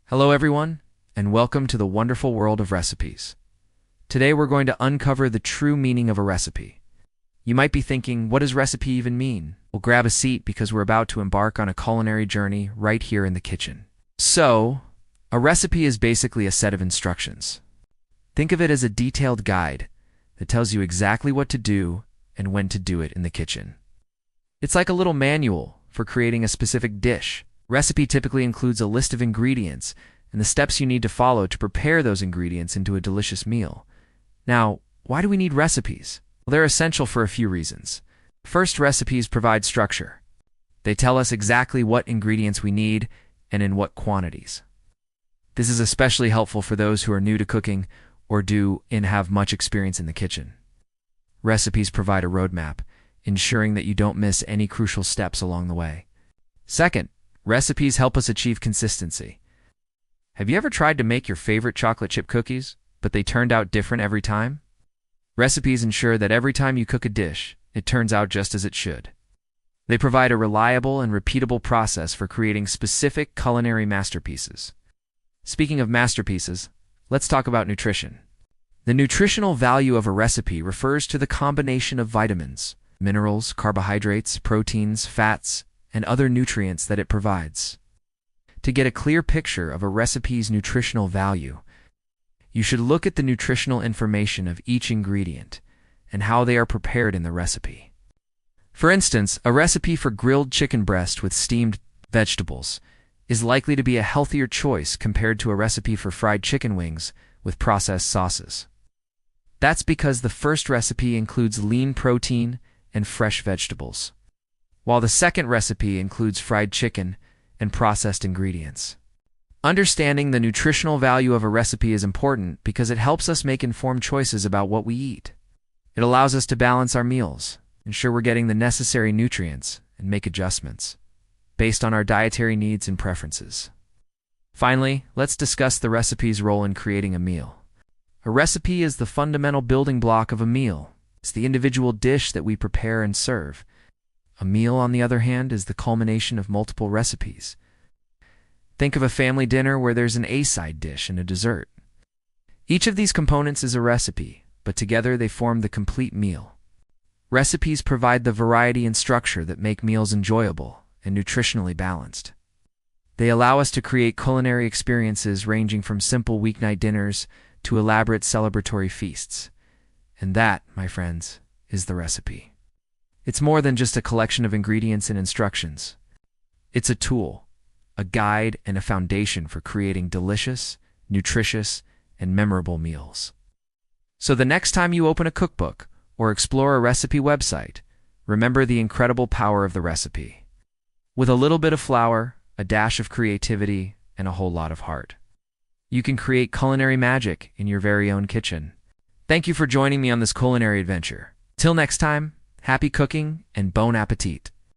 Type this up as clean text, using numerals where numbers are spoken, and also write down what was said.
Hello everyone, and welcome to the wonderful world of recipes. Today we're going to uncover the true meaning of a recipe. You might be thinking, what does recipe even mean? Well, grab a seat because we're about to embark on a culinary journey right here in the kitchen. So, a recipe is basically a set of instructions. Think of it as a detailed guide that tells you exactly what to do and when to do it in the kitchen. It's like a little manual for creating a specific dish. Recipe typically includes a list of ingredients and the steps you need to follow to prepare those ingredients into a delicious meal. Now, why do we need recipes? Well, they're essential for a few reasons. First, recipes provide structure. They tell us exactly what ingredients we need and in what quantities. This is especially helpful for those who are new to cooking or have much experience in the kitchen. Recipes provide a roadmap, ensuring that you don't miss any crucial steps along the way. Second, recipes help us achieve consistency. Have you ever tried to make your favorite chocolate chip cookies, but they turned out different every time? Recipes ensure that every time you cook a dish, it turns out just as it should. They provide a reliable and repeatable process for creating specific culinary masterpieces. Speaking of masterpieces, let's talk about nutrition. The nutritional value of a recipe refers to the combination of vitamins, minerals, carbohydrates, proteins, fats, and other nutrients that it provides. To get a clear picture of a recipe's nutritional value, you should look at the nutritional information of each ingredient and how they are prepared in the recipe. For instance, a recipe for grilled chicken breast with steamed vegetables is likely to be a healthier choice compared to a recipe for fried chicken wings with processed sauces. That's because the first recipe includes lean protein and fresh vegetables, while the second recipe includes fried chicken and processed ingredients. Understanding the nutritional value of a recipe is important because it helps us make informed choices about what we eat. It allows us to balance our meals, ensure we're getting the necessary nutrients, and make adjustments based on our dietary needs and preferences. Finally, let's discuss the recipe's role in creating a meal. A recipe is the fundamental building block of a meal. It's the individual dish that we prepare and serve. A meal, on the other hand, is the culmination of multiple recipes. Think of a family dinner where there's an A-side dish and a dessert. Each of these components is a recipe, but together they form the complete meal. Recipes provide the variety and structure that make meals enjoyable and nutritionally balanced. They allow us to create culinary experiences ranging from simple weeknight dinners to elaborate celebratory feasts. And that, my friends, is the recipe. It's more than just a collection of ingredients and instructions. It's a tool, a guide, and a foundation for creating delicious, nutritious, and memorable meals. So the next time you open a cookbook or explore a recipe website, remember the incredible power of the recipe. With a little bit of flour, a dash of creativity, and a whole lot of heart, you can create culinary magic in your very own kitchen. Thank you for joining me on this culinary adventure. Till next time, happy cooking and bon appetit!